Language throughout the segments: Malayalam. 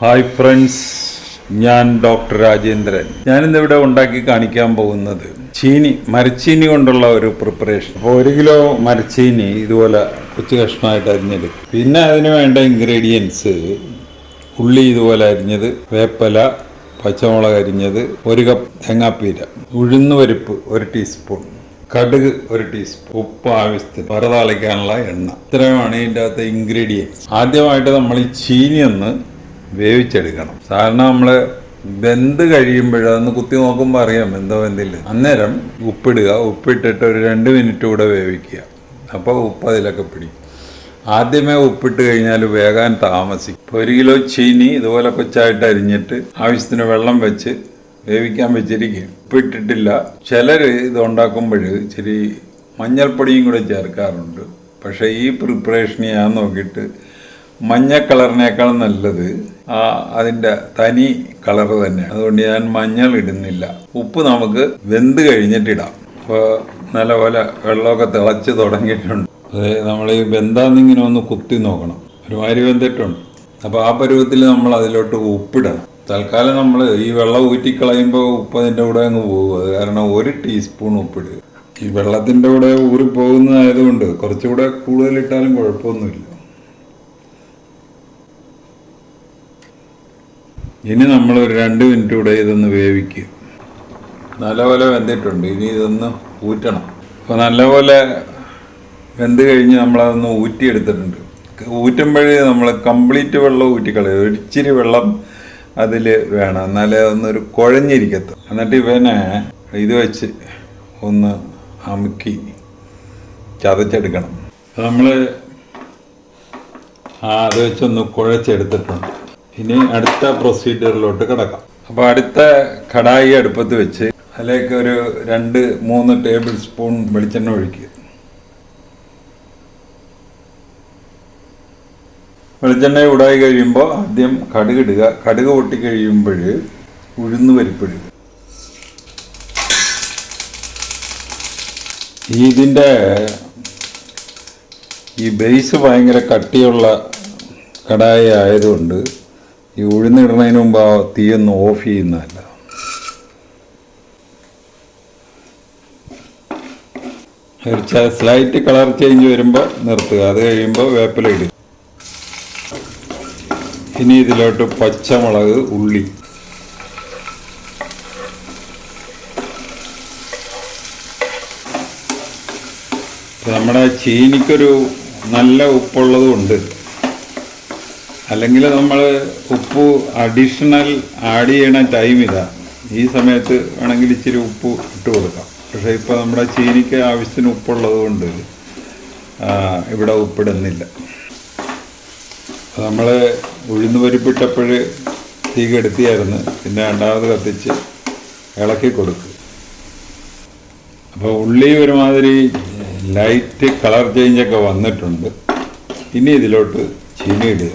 ഹായ് ഫ്രണ്ട്സ്, ഞാൻ ഡോക്ടർ രാജേന്ദ്രൻ. ഞാനിന്നിവിടെ ഉണ്ടാക്കി കാണിക്കാൻ പോകുന്നത് മരച്ചീനി കൊണ്ടുള്ള ഒരു പ്രിപ്പറേഷൻ. അപ്പോൾ 1 കിലോ മരച്ചീനി ഇതുപോലെ കൊച്ചു കഷ്ണമായിട്ട് അരിഞ്ഞെടുക്കും. പിന്നെ അതിന് വേണ്ട ഇൻഗ്രീഡിയൻസ്: ഉള്ളി ഇതുപോലെ അരിഞ്ഞത്, വേപ്പില, പച്ചമുളക് അരിഞ്ഞത്, 1 കപ്പ് തേങ്ങാപ്പീര, ഉഴുന്നുപരിപ്പ് 1 ടീസ്പൂൺ, കടുക് 1 ടീസ്പൂൺ, ഉപ്പ് ആവശ്യത്തിന്, വറുതാളിക്കാനുള്ള എണ്ണ. ഇത്രയുമാണ് ഇതിൻ്റെ അകത്തെ ഇൻഗ്രീഡിയൻസ്. ആദ്യമായിട്ട് നമ്മൾ ഈ ചീനി ഒന്ന് വേവിച്ചെടുക്കണം. സാധാരണ നമ്മൾ വെന്ത് കഴിയുമ്പോഴൊന്ന് കുത്തി നോക്കുമ്പോൾ അറിയാം എന്തോ വെന്തില്ല. അന്നേരം ഉപ്പിടുക. ഉപ്പിട്ടിട്ട് ഒരു 2 മിനിറ്റ് കൂടെ വേവിക്കുക. അപ്പോൾ ഉപ്പ് അതിലൊക്കെ പിടിക്കും. ആദ്യമേ ഉപ്പിട്ട് കഴിഞ്ഞാൽ വേകാൻ താമസിക്കും. ഇപ്പോൾ 1 കിലോ ചീനി ഇതുപോലെ കൊച്ചായിട്ട് അരിഞ്ഞിട്ട് ആവശ്യത്തിന് വെള്ളം വെച്ച് വേവിക്കാൻ വെച്ചിരിക്കും. ഉപ്പിട്ടിട്ടില്ല. ചിലർ ഇത് ഉണ്ടാക്കുമ്പോൾ ഇച്ചിരി മഞ്ഞൾപ്പൊടിയും കൂടെ ചേർക്കാറുണ്ട്. പക്ഷേ ഈ പ്രിപ്പറേഷൻ ഞാൻ നോക്കിയിട്ട് മഞ്ഞ കളറിനേക്കാൾ നല്ലത് അതിൻ്റെ തനി കളർ തന്നെയാണ്. അതുകൊണ്ട് ഞാൻ മഞ്ഞൾ ഇടുന്നില്ല. ഉപ്പ് നമുക്ക് വെന്ത് കഴിഞ്ഞിട്ടിടാം. അപ്പോൾ നല്ലപോലെ വെള്ളമൊക്കെ തിളച്ച് തുടങ്ങിയിട്ടുണ്ട്. നമ്മൾ ഈ വെന്താന്നിങ്ങനെ ഒന്ന് കുത്തി നോക്കണം. ഒരുമാതിരി വെന്തിട്ടുണ്ട്. അപ്പോൾ ആ പരുവത്തിൽ നമ്മൾ അതിലോട്ട് ഉപ്പിടണം. തൽക്കാലം നമ്മൾ ഈ വെള്ളം ഊറ്റിക്കളയുമ്പോൾ ഉപ്പ് അതിൻ്റെ കൂടെ അങ്ങ് പോകും. അത് കാരണം 1 ടീസ്പൂൺ ഉപ്പിടുക. ഈ വെള്ളത്തിൻ്റെ കൂടെ ഊറിപ്പോകുന്നതായതുകൊണ്ട് കുറച്ചുകൂടെ കൂടുതലിട്ടാലും കുഴപ്പമൊന്നുമില്ല. ഇനി നമ്മൾ ഒരു 2 മിനിറ്റ് കൂടെ ഇതൊന്ന് വേവിക്കുക. നല്ലപോലെ വെന്തിട്ടുണ്ട്. ഇനി ഇതൊന്ന് ഊറ്റണം. അപ്പോൾ നല്ലപോലെ വെന്ത് കഴിഞ്ഞ് നമ്മളതൊന്ന് ഊറ്റിയെടുത്തിട്ടുണ്ട്. ഊറ്റുമ്പോഴേ നമ്മൾ കംപ്ലീറ്റ് വെള്ളം ഊറ്റിക്കളയും. ഒരിച്ചിരി വെള്ളം അതിൽ വേണം, എന്നാലേ ഒന്നൊരു കുഴഞ്ഞിരിക്കത്തും. എന്നിട്ട് ഇവനെ ഇത് വെച്ച് ഒന്ന് അമുക്കി ചതച്ചെടുക്കണം. നമ്മൾ അത് വെച്ചൊന്ന് കുഴച്ചെടുത്തിട്ടുണ്ട്. ഇനി അടുത്ത പ്രൊസീജിയറിലോട്ട് കിടക്കാം. അപ്പോൾ അടുത്ത കടായി അടുപ്പത്ത് വെച്ച് അതിലേക്ക് ഒരു 2-3 ടേബിൾ സ്പൂൺ വെളിച്ചെണ്ണ ഒഴിക്കുക. വെളിച്ചെണ്ണ ചൂടായി കഴിയുമ്പോൾ ആദ്യം കടുക് ഇടുക. കടുക് പൊട്ടിക്കഴിയുമ്പോൾ ഉഴുന്ന് പരിപ്പിടുക. ഇതിൻ്റെ ഈ ബേസ് ഭയങ്കര കട്ടിയുള്ള കടായി ആയതുകൊണ്ട് ഈ ഉഴുന്നിടുന്നതിന് മുമ്പ് ആ തീയൊന്ന് ഓഫ് ചെയ്യുന്നതല്ല. സ്ലൈറ്റ് കളർ ചേഞ്ച് വരുമ്പോൾ നിർത്തുക. അത് കഴിയുമ്പോൾ വേപ്പില ഇടുക. ഇനി ഇതിലോട്ട് പച്ചമുളക്, ഉള്ളി, നമ്മുടെ ചീനിക്കൊരു നല്ല ഉപ്പുള്ളതുകൊണ്ട്, അല്ലെങ്കിൽ നമ്മൾ ഉപ്പ് അഡീഷണൽ ആഡ് ചെയ്യണ ടൈം ഇതാ. ഈ സമയത്ത് വേണമെങ്കിൽ ഇച്ചിരി ഉപ്പ് ഇട്ട് കൊടുക്കാം. പക്ഷേ ഇപ്പോൾ നമ്മുടെ ചീനിക്ക് ആവശ്യത്തിന് ഉപ്പുള്ളത് കൊണ്ട് ഇവിടെ ഉപ്പിടുന്നില്ല. നമ്മൾ ഉഴുന്ന് പരിപ്പിട്ടപ്പോൾ തീ കെടുത്തിയായിരുന്നു. പിന്നെ രണ്ടാമത് കത്തിച്ച് ഇളക്കി കൊടുക്കുക. അപ്പോൾ ഉള്ളി ഒരുമാതിരി ലൈറ്റ് കളർ ചേഞ്ചൊക്കെ വന്നിട്ടുണ്ട്. ഇനി ഇതിലോട്ട് ചീനി ഇടുക.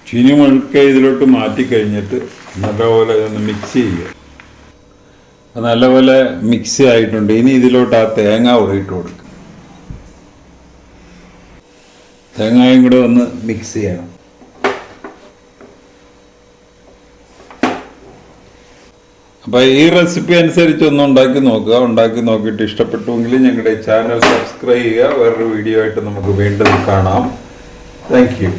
ചീനി മുഴുക്കെ ഇതിലോട്ട് മാറ്റിക്കഴിഞ്ഞിട്ട് നല്ലപോലെ ഒന്ന് മിക്സ് ചെയ്യുക. നല്ലപോലെ മിക്സ് ആയിട്ടുണ്ട്. ഇനി ഇതിലോട്ട് ആ തേങ്ങ ഉടയിട്ട് കൊടുക്കുക. തേങ്ങയും കൂടെ ഒന്ന് മിക്സ് ചെയ്യണം. അപ്പോൾ ഈ റെസിപ്പി അനുസരിച്ച് ഒന്ന് ഉണ്ടാക്കി നോക്കുക. ഉണ്ടാക്കി നോക്കിയിട്ട് ഇഷ്ടപ്പെട്ടുവെങ്കിൽ ഞങ്ങളുടെ ചാനൽ സബ്സ്ക്രൈബ് ചെയ്യുക. വേറൊരു വീഡിയോ ആയിട്ട് നമുക്ക് വീണ്ടും കാണാം. Thank you.